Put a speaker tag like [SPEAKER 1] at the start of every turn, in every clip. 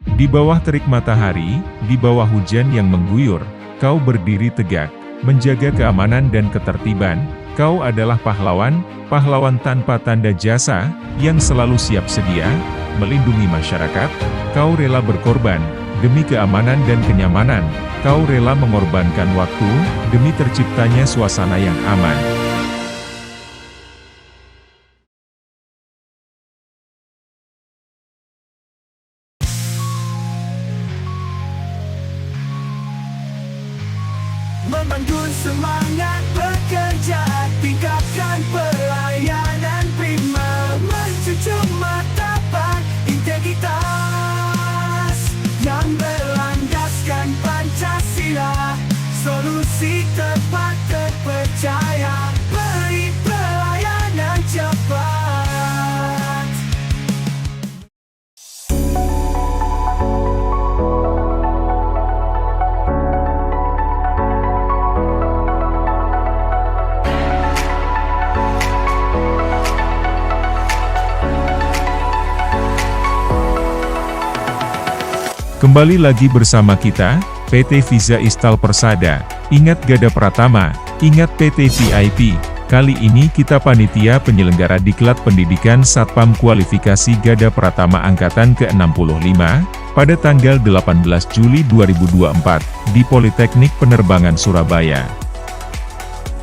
[SPEAKER 1] Di bawah terik matahari, di bawah hujan yang mengguyur, kau berdiri tegak, menjaga keamanan dan ketertiban. Kau adalah pahlawan, pahlawan tanpa tanda jasa, yang selalu siap sedia, melindungi masyarakat. Kau rela berkorban, demi keamanan dan kenyamanan. Kau rela mengorbankan waktu, demi terciptanya suasana yang aman.
[SPEAKER 2] Membangun semangat bekerja, tingkatkan pelayanan prima, mencucuk martabat integritas yang berlandaskan Pancasila. Solusi tepat terpercaya, beri pelayanan cepat.
[SPEAKER 1] Kembali lagi bersama kita, PT Visa Istal Persada. Ingat Gada Pratama, ingat PT VIP. Kali ini kita panitia penyelenggara Diklat Pendidikan Satpam Kualifikasi Gada Pratama Angkatan ke-65, pada tanggal 18 Juli 2024, di Politeknik Penerbangan Surabaya.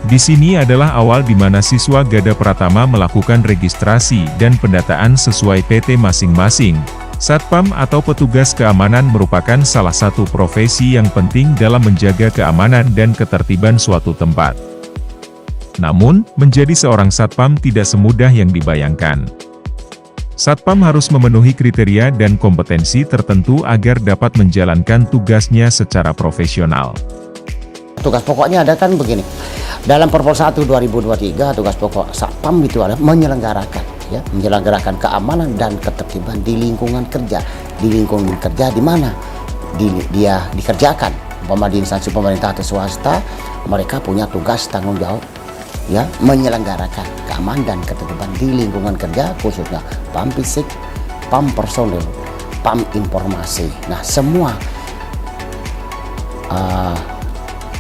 [SPEAKER 1] Di sini adalah awal di mana siswa Gada Pratama melakukan registrasi dan pendataan sesuai PT masing-masing. Satpam atau petugas keamanan merupakan salah satu profesi yang penting dalam menjaga keamanan dan ketertiban suatu tempat. Namun, menjadi seorang satpam tidak semudah yang dibayangkan. Satpam harus memenuhi kriteria dan kompetensi tertentu agar dapat menjalankan tugasnya secara profesional.
[SPEAKER 3] Tugas pokoknya ada kan begini. Dalam Perpol 1 2023, tugas pokok Satpam itu adalah menyelenggarakan keamanan dan ketertiban di lingkungan kerja. Di lingkungan kerja di mana dia dikerjakan, umpama di instansi pemerintah atau swasta, mereka punya tugas tanggung jawab menyelenggarakan keamanan dan ketertiban di lingkungan kerja, khususnya PAM fisik, PAM personil, PAM informasi. Nah, semua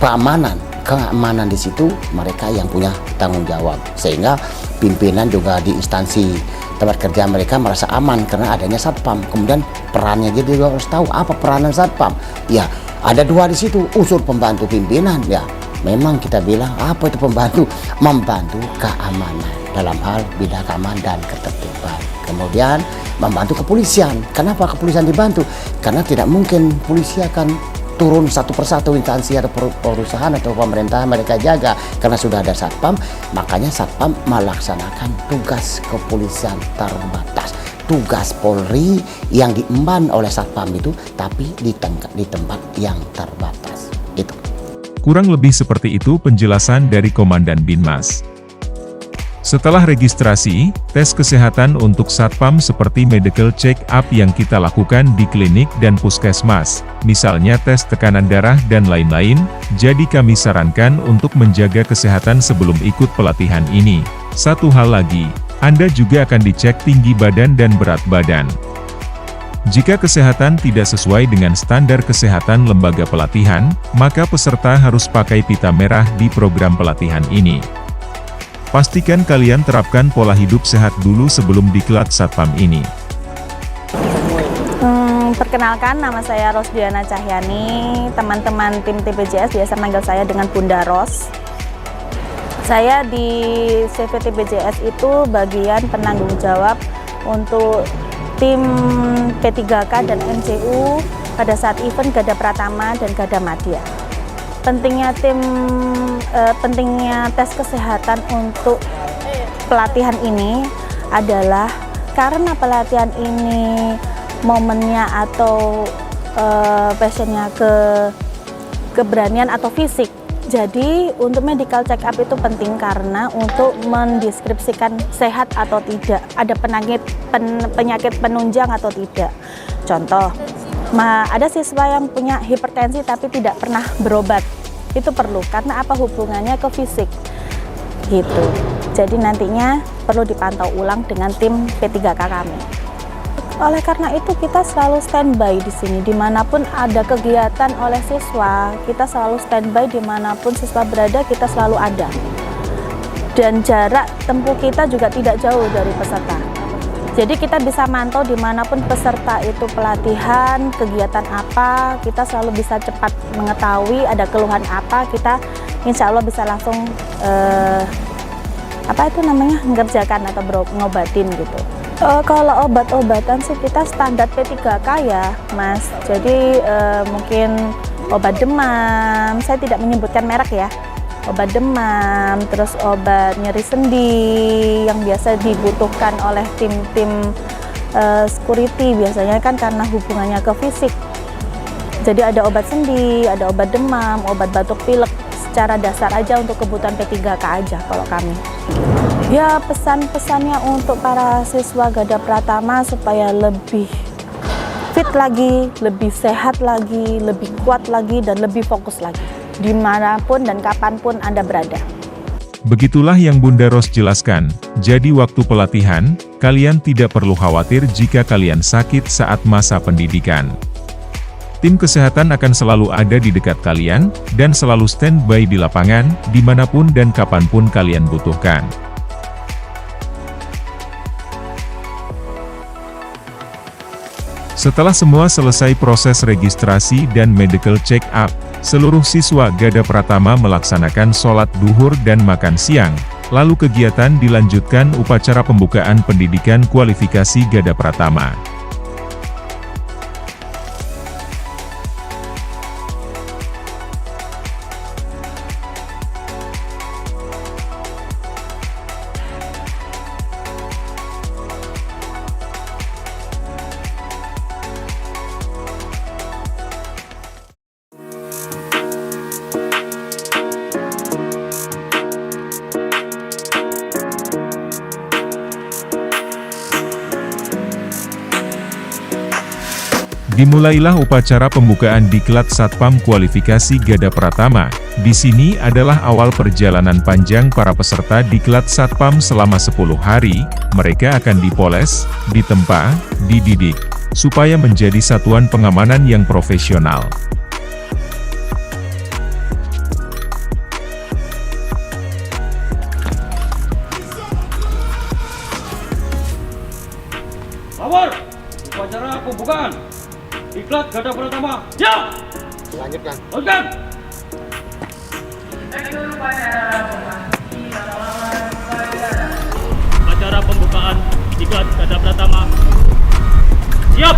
[SPEAKER 3] keamanan di situ mereka yang punya tanggung jawab, sehingga pimpinan juga di instansi tempat kerja mereka merasa aman karena adanya satpam. Kemudian perannya jadi juga harus tahu apa peranan satpam. Ya, ada dua di situ, unsur pembantu pimpinan. Ya, memang kita bilang apa itu pembantu? Membantu keamanan dalam hal bidang keamanan dan ketertiban. Kemudian membantu kepolisian. Kenapa kepolisian dibantu? Karena tidak mungkin polisi akan turun satu persatu instansi atau perusahaan atau pemerintah mereka jaga, karena sudah ada satpam. Makanya satpam melaksanakan tugas kepolisian terbatas, tugas Polri yang diemban oleh satpam itu, tapi di tempat yang terbatas. Itu
[SPEAKER 1] kurang lebih seperti itu penjelasan dari Komandan Binmas. Setelah registrasi, tes kesehatan untuk satpam seperti medical check-up yang kita lakukan di klinik dan puskesmas, misalnya tes tekanan darah dan lain-lain, jadi kami sarankan untuk menjaga kesehatan sebelum ikut pelatihan ini. Satu hal lagi, Anda juga akan dicek tinggi badan dan berat badan. Jika kesehatan tidak sesuai dengan standar kesehatan lembaga pelatihan, maka peserta harus pakai pita merah di program pelatihan ini. Pastikan kalian terapkan pola hidup sehat dulu sebelum diklat satpam ini.
[SPEAKER 4] Perkenalkan, nama saya Rosdiana Cahyani. Teman-teman tim TPJS biasa manggil saya dengan Bunda Ros. Saya di CV TPJS itu bagian penanggung jawab untuk tim P3K dan MCU pada saat event Gada Pratama dan Gada Madya. Pentingnya tes kesehatan untuk pelatihan ini adalah karena pelatihan ini momennya atau passionnya keberanian atau fisik. Jadi untuk medical check up itu penting karena untuk mendeskripsikan sehat atau tidak, ada penyakit penunjang atau tidak. Contoh, ada siswa yang punya hipertensi tapi tidak pernah berobat. Itu perlu, karena apa hubungannya ke fisik gitu. Jadi nantinya perlu dipantau ulang dengan tim P3K kami. Oleh karena itu kita selalu standby di sini, dimanapun ada kegiatan oleh siswa, kita selalu standby dimanapun siswa berada, kita selalu ada. Dan jarak tempuh kita juga tidak jauh dari peserta. Jadi kita bisa mantau dimanapun peserta itu pelatihan, kegiatan apa, kita selalu bisa cepat mengetahui ada keluhan apa, kita insya Allah bisa langsung mengerjakan atau ngobatin gitu. Kalau obat-obatan sih kita standar P3K ya Mas, jadi mungkin obat demam, saya tidak menyebutkan merek ya, obat demam, terus obat nyeri sendi yang biasa dibutuhkan oleh tim-tim security biasanya kan karena hubungannya ke fisik. Jadi ada obat sendi, ada obat demam, obat batuk pilek, secara dasar aja untuk kebutuhan P3K aja kalau kami. Ya pesan-pesannya untuk para siswa Gada Pratama supaya lebih fit lagi, lebih sehat lagi, lebih kuat lagi, dan lebih fokus lagi dimanapun dan kapanpun Anda berada.
[SPEAKER 1] Begitulah yang Bunda Ros jelaskan. Jadi waktu pelatihan, kalian tidak perlu khawatir jika kalian sakit saat masa pendidikan. Tim kesehatan akan selalu ada di dekat kalian, dan selalu standby di lapangan, dimanapun dan kapanpun kalian butuhkan. Setelah semua selesai proses registrasi dan medical check-up, seluruh siswa Gada Pratama melaksanakan sholat duhur dan makan siang, lalu kegiatan dilanjutkan upacara pembukaan pendidikan kualifikasi Gada Pratama. Dimulailah upacara pembukaan diklat Satpam Kualifikasi Gada Pratama. Di sini adalah awal perjalanan panjang para peserta diklat Satpam selama 10 hari. Mereka akan dipoles, ditempa, dididik, supaya menjadi satuan pengamanan yang profesional.
[SPEAKER 5] Awal upacara pembukaan diklat Gada Pratama. Ya.
[SPEAKER 3] Lanjutkan.
[SPEAKER 5] Lanjutkan. Upacara pembukaan diklat Gada Pratama. Siap.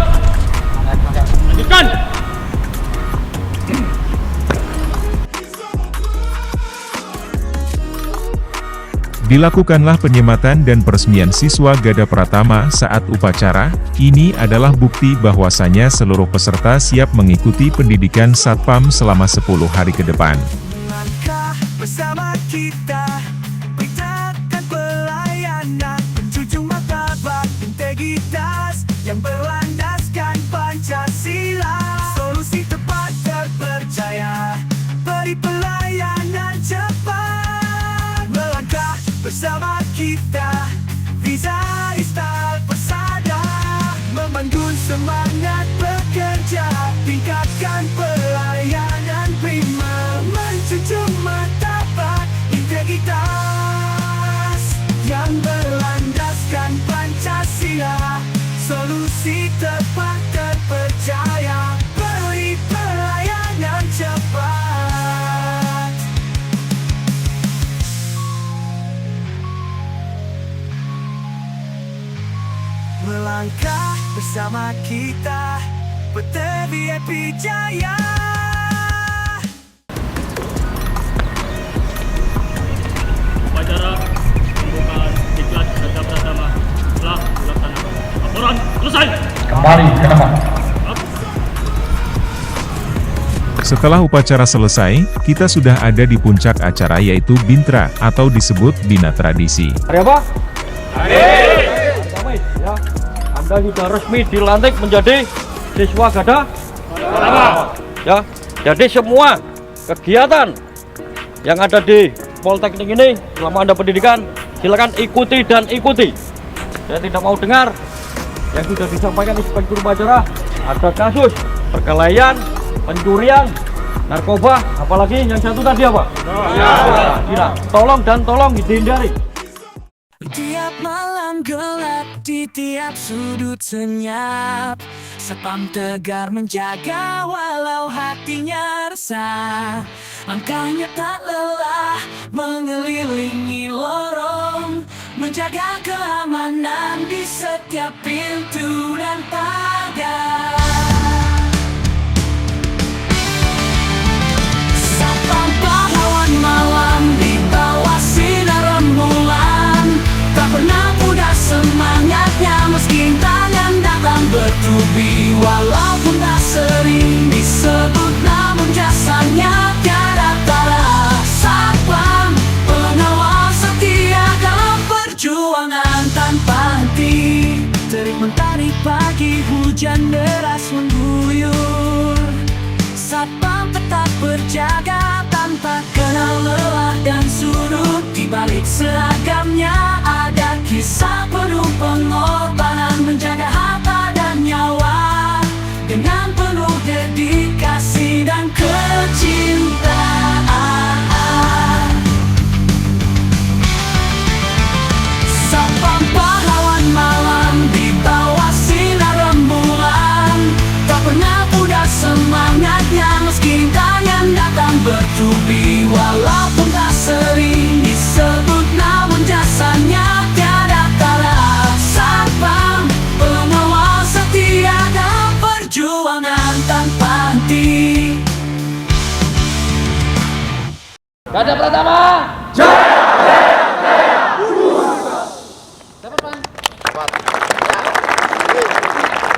[SPEAKER 5] Lanjutkan.
[SPEAKER 1] Dilakukanlah penyematan dan peresmian siswa Gada Pratama saat upacara. Ini adalah bukti bahwasanya seluruh peserta siap mengikuti pendidikan Satpam selama 10 hari ke depan.
[SPEAKER 2] Langkah bersama kita, tingkatkan pelayanan, menjunjung martabat integritas yang berlandaskan Pancasila. Solusi tepat terpercaya, beri pelayanan cepat. Melangkah bersama kita, Visa Istal Persada, membangun semangat bekerja, tingkatkan pelayanan prima, menjunjung martabat integritas yang berlandaskan Pancasila. Solusi tepat terpercaya, beri pelayanan cepat. Melangkah bersama kita, PT VIP Jaya.
[SPEAKER 5] Upacara pembukaan diklat Gada Pratama telah dilaksanakan. Laporan selesai.
[SPEAKER 6] Kembali ke tempat.
[SPEAKER 1] Setelah upacara selesai, kita sudah ada di puncak acara yaitu Bintra atau disebut Bina Tradisi.
[SPEAKER 5] Hari apa? Hari Kamis ya. Anda sudah resmi dilantik menjadi siswa Gada Pratama. Ya. Jadi semua kegiatan yang ada di Politeknik ini selama Anda pendidikan, silakan ikuti dan ikuti. Saya tidak mau dengar yang sudah disampaikan Inspektur Upacara, ada kasus perkelahian, pencurian, narkoba, apalagi yang satu tadi apa? Gila. Tolong dihindari.
[SPEAKER 2] Tiap malam gelap di tiap sudut senyap, Satpam tegar menjaga walau hatinya resah. Langkahnya tak lelah mengelilingi lorong, menjaga keamanan di setiap pintu dan pagar. Satpam pahlawan malam di bawah sinar rembulan, tak pernah pudar semangatnya meski tangan datang bertubi. Walaupun tak sering disebut namun jasanya tiada tara. Satpam pengawal setia dalam perjuangan tanpa henti. Terik mentari pagi, hujan deras mengguyur, Satpam tetap berjaga tanpa kenal lelah dan surut. Di balik seragamnya ada kisah penuh pengorbanan, menjaga harta dan nyawa dengan penuh dedikasi dan kecintaan. Satpam pahlawan malam di bawah sinar rembulan, tak pernah pudar semangatnya meski tangan datang bertubi. Walaupun tak sering disebut namun jasanya tiada tara. Satpam pengawal setia dalam perjuangan tanpa henti.
[SPEAKER 5] Garda Pratama.